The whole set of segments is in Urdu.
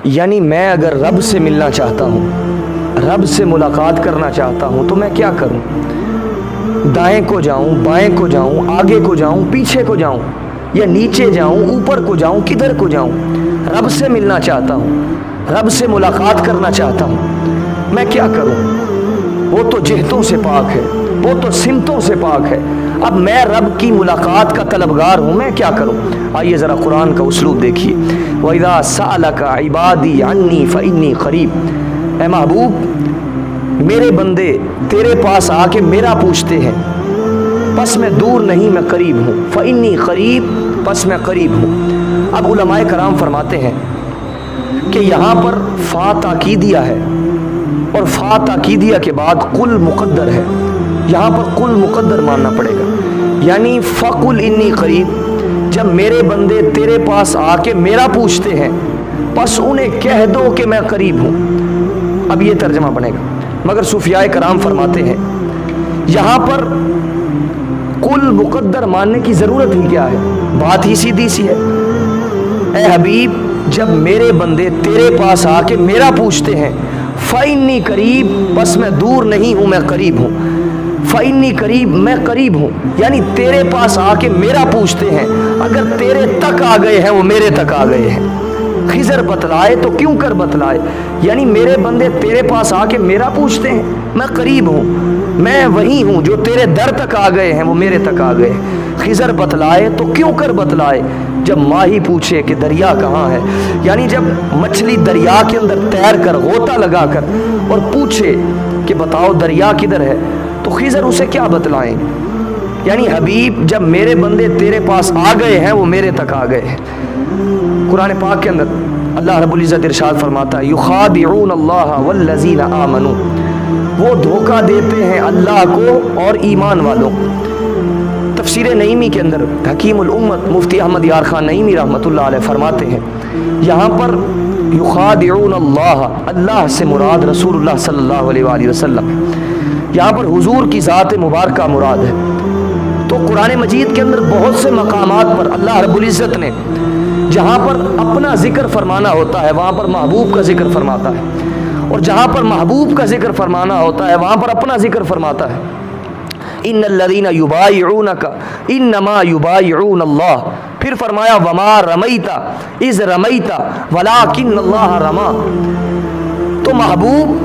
یعنی میں اگر رب سے ملنا چاہتا ہوں، رب سے ملاقات کرنا چاہتا ہوں تو میں کیا کروں؟ دائیں کو جاؤں، بائیں کو جاؤں، آگے کو جاؤں، پیچھے کو جاؤں، یا نیچے جاؤں، اوپر کو جاؤں، کدھر کو جاؤں؟ رب سے ملنا چاہتا ہوں، رب سے ملاقات کرنا چاہتا ہوں، میں کیا کروں؟ وہ تو جہتوں سے پاک ہے، وہ تو سمتوں سے پاک ہے، اب میں رب کی ملاقات کا طلبگار ہوں، میں کیا کروں؟ آئیے ذرا قرآن کا اسلوب دیکھیے۔ وَإِذَا سَأَلَكَ عِبَادِي عَنِّي فَإِنِّي قَرِيب، اے محبوب میرے بندے تیرے پاس آ کے میرا پوچھتے ہیں، پس میں دور نہیں، میں قریب ہوں۔ فَإِنِّي قریب، پس میں قریب ہوں۔ اب علماء کرام فرماتے ہیں کہ یہاں پر فا تاکیدیہ ہے، اور فا تاکیدیہ کے بعد قل مقدر ہے، یہاں پر قل مقدر ماننا پڑے گا، یعنی فَقُلْ إِنِّي قریب، جب میرے بندے تیرے پاس آ کے میرا پوچھتے ہیں پس انہیں کہہ دو کہ میں قریب ہوں۔ اب یہ ترجمہ بنے گا، مگر صوفیاء کرام فرماتے ہیں یہاں پر قل مقدر ماننے کی ضرورت ہی کیا ہے؟ بات ہی سیدھی سی ہے، اے حبیب جب میرے بندے تیرے پاس آ کے میرا پوچھتے ہیں فَإِنِّي قریب، بس میں دور نہیں ہوں، میں قریب ہوں۔ فَإِنِّي قریب، میں قریب ہوں، یعنی تیرے پاس آ کے میرا پوچھتے ہیں، اگر تیرے تک آ گئے ہیں وہ میرے تک آ گئے ہیں۔ خضر بتلائے تو کیوں کر بتلائے، یعنی میرے بندے تیرے پاس آ کے میرا پوچھتے ہیں، میں قریب ہوں، میں وہی ہوں جو تیرے در تک آ گئے ہیں وہ میرے تک آ گئے ہیں۔ خضر بتلائے تو کیوں کر بتلائے، جب ماہی پوچھے کہ دریا کہاں ہے، یعنی جب مچھلی دریا کے اندر تیر کر غوطہ لگا کر اور پوچھے کہ بتاؤ دریا کدھر ہے، تو خضر اسے کیا بتلائیں؟ یعنی حبیب جب میرے بندے تیرے پاس آ گئے ہیں وہ میرے تک آ گئے ہیں۔ قرآن پاک کے اندر اللہ رب العزت ارشاد فرماتا ہے یخادعون اللہ والذین آمنوا، وہ دھوکہ دیتے ہیں اللہ کو اور ایمان والوں۔ تفسیر نعیمی کے اندر حکیم الامت مفتی احمد یار خان نعیمی رحمۃ اللہ علیہ فرماتے ہیں یہاں پر یخادعون اللہ، اللہ سے مراد رسول اللہ صلی اللہ علیہ وآلہ وسلم، یہاں پر حضور کی ذات مبارکہ مراد ہے۔ تو قرآن مجید کے اندر بہت سے مقامات پر اللہ رب العزت نے جہاں پر اپنا ذکر فرمانا ہوتا ہے وہاں پر محبوب کا ذکر فرماتا ہے، اور جہاں پر محبوب کا ذکر فرمانا ہوتا ہے وہاں پر اپنا ذکر فرماتا ہے۔ ان الذین یبایعونک انما یبایعون اللہ، پھر فرمایا وما رمیت اذ رمیت ولکن اللہ رما۔ تو محبوب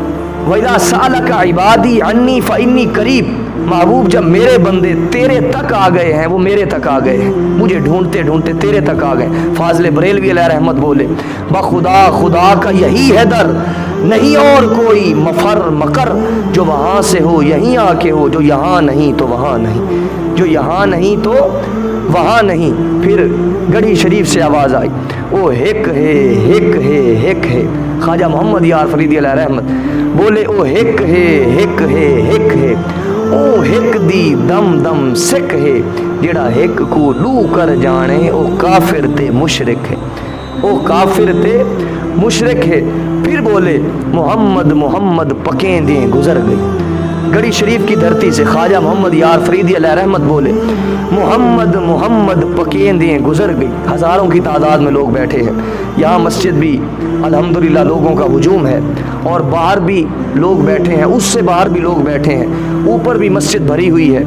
وَإِذَا سَأَلَكَ عِبَادِي عَنِّي فَإِنِّي قَرِيب، محبوب جب میرے بندے تیرے تک آ گئے ہیں وہ میرے تک آ گئے ہیں، مجھے ڈھونڈتے ڈھونڈتے تیرے تک آ گئے۔ فاضل بریلوی علیہ رحمت بولے بخدا خدا کا یہی ہے در، نہیں اور کوئی مفر مکر، جو وہاں سے ہو یہیں آ کے ہو، جو یہاں نہیں تو وہاں نہیں، جو یہاں نہیں تو وہاں نہیں۔ پھر گڑھی شریف سے آواز آئی او ہک ہے ہک ہے ہک ہے، خواجہ محمد یار فریدی علیہ رحمت بولے او ہک ہے ہک ہے ہک ہے، او ہک دی دم دم سکھ ہے، جڑا ہک کو لو کر جانے او کافر تے مشرک ہے، او کافر تے مشرک ہے۔ پھر بولے محمد محمد پکیں دیں گزر گئی، گڑھی شریف کی دھرتی سے خواجہ محمد یار فریدی علیہ رحمت بولے محمد محمد پکیں دیں گزر گئی۔ ہزاروں کی تعداد میں لوگ بیٹھے ہیں، یہاں مسجد بھی الحمدللہ لوگوں کا ہجوم ہے، اور باہر بھی لوگ بیٹھے ہیں، اس سے باہر بھی لوگ بیٹھے ہیں، اوپر بھی مسجد بھری ہوئی ہے۔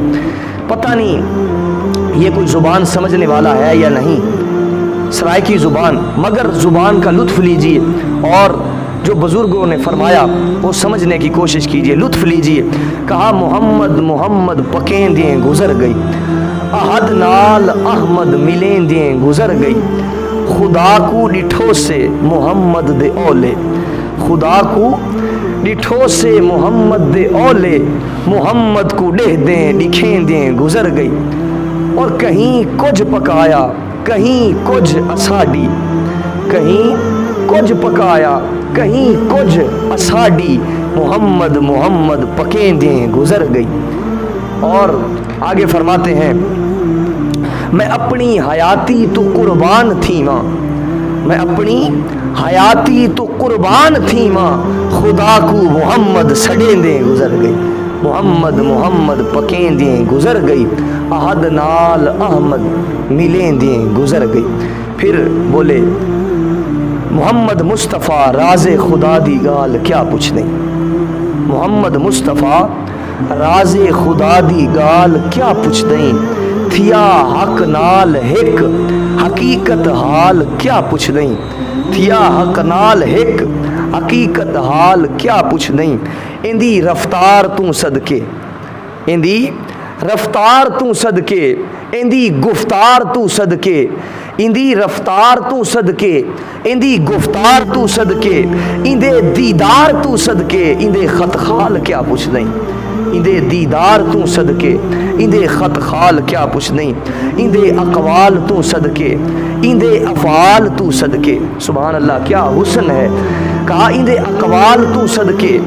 پتہ نہیں یہ کوئی زبان سمجھنے والا ہے یا نہیں، سرائیکی زبان، مگر زبان کا لطف لیجئے اور جو بزرگوں نے فرمایا وہ سمجھنے کی کوشش کیجئے، لطف لیجئے۔ کہا محمد محمد پکیں دیں گزر گئی، احد نال احمد ملیں دیں گزر گئی، خدا کو ڈٹھو سے محمد دے اولے، خدا کو ڈٹھو سے محمد دے اولے، محمد کو ڈہ دیں ڈکھیں دیں گزر گئی۔ اور کہیں کچھ پکایا کہیں کچھ اساڈی، کہیں کچھ پکایا کہیں کچھ اساڈی، محمد محمد پکیں دیں گزر گئی۔ اور آگے فرماتے ہیں میں اپنی حیاتی تو قربان تھی ماں، میں اپنی حیاتی تو قربان تھی ماں، خدا کو محمد سڑیں دیں گزر گئی، محمد محمد پکیں دیں گزر گئی، احد نال احمد ملیں دیں گزر گئی۔ پھر بولے محمد مصطفیٰ راز خدا دی گال کیا پوچھ نہیں، محمد مصطفیٰ راز خدا دی گال کیا پوچھ نہیں، تھیا حق نال ہک حقیقت حال کیا پوچھ نہیں، تھیا حق نال ہک حقیقت حال کیا پوچھ نہیں، اندی رفتار تو صدقے، اندی رفتار تو صدقے، اندی گفتار تو صدقے، اندی رفتار تو صدقے، اندی گفتار تو صدقے، اندے دیدار تو صدقے، اندے خط خال کیا پوچھ نہیں، اندے دیدار تو صدقے، اندے خط خال کیا پوچھ نہیں، اندے اقوال تو صدقے، اندے افعال تو صدقے، سبحان اللہ کیا حسن ہے، کہا اندے اقوال تو صدقے،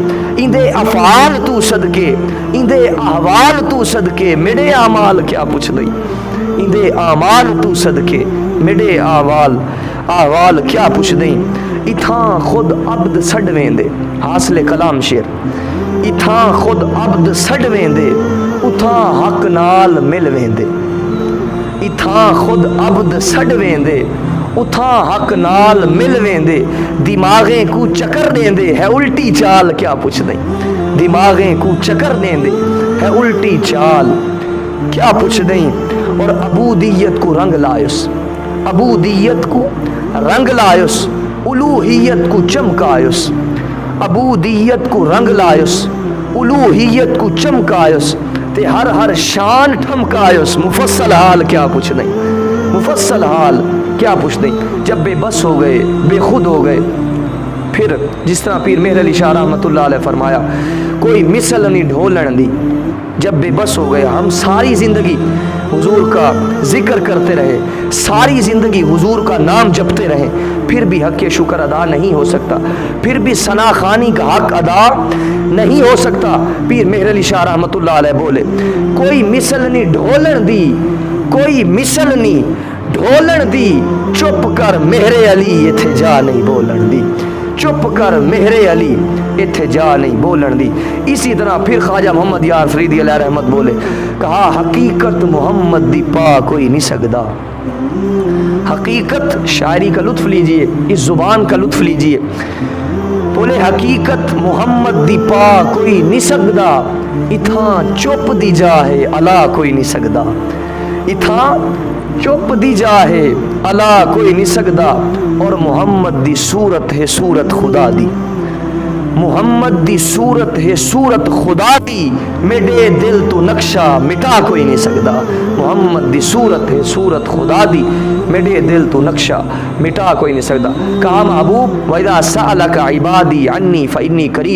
اندے افعال تو صدقے، اندے احوال تو صدقے، میرے اعمال کیا پوچھ نہیں، اندے اعمال تو صدقے، میرے احوال کیا پوچھ نہیں، اتھاں خود عبد سڑ ویندے، حاصل کلام شعر، اتھاں خود عبد سڑ ویندے، اتھاں حق نال مل ویندے، اتھاں خود عبد سڑ ویندے، اتھاں حق نال مل ویندے، دماغیں کو چکر دیندے ہے الٹی چال کیا پوچھ نہیں، دماغیں کو چکر دیندے ہے الٹی چال کیا پوچھ نہیں، اور عبودیت کو رنگ لائس، عبودیت کو رنگ لائس، الوہیت کو چمکائس، عبودیت کو رنگ لائس، الوہیت کو چمکائس، تے ہر شان ٹھمکائس، مفصل حال کیا پوچھ نہیں، مفصل حال کیا پوچھ نہیں، جب بے بس ہو گئے بے خود ہو گئے، پھر جس طرح پیر مہر علی شاہ رحمۃ اللہ علیہ فرمایا کوئی مثل نہیں ڈھولن دی، جب بے بس ہو گئے، ہم ساری زندگی حضور کا ذکر کرتے رہے، ساری زندگی حضور کا نام جپتے رہے، پھر بھی حق شکر ادا نہیں ہو سکتا، پھر بھی ثنا خوانی کا حق ادا نہیں ہو سکتا، پیر مہر علی شاہ رحمۃ اللہ علیہ بولے کوئی مثل نہیں ڈھولن دی، کوئی مثل نہیں ڈھولن دی، چپ کر مہر علی ایتھے جا نہیں بولن دی، چپ کر مہر علی ایتھے جا نہیں بولن دی۔ اسی طرح پھر خواجہ محمد یار فریدی علیہ رحمت بولے، کہا حقیقت محمد دی پا کوئی نہیں سکدا، حقیقت شاعری کا لطف لیجئے، اس زبان کا لطف لیجئے، بولے حقیقت محمد دی پا کوئی نہیں سکدا، اتھاں چپ دی جا ہے الا کوئی نہیں سکدا، اتھاں چپ دی جا ہے الا کوئی نہیں سکدا، اور محمد دی صورت ہے صورت خدا دی، محمد دی صورت ہے صورت خدا دی، میرے دل تو نقشہ مٹا کوئی نہیں سکدا، محمد دی صورت ہے صورت خدا دی، میرے دل تو نقشہ مٹا کوئی نہیں سکدا، کہا محبوب وَإِذَا سَأَلَكَ عِبَادِي عَنِّي فَإِنِّي قَرِيب۔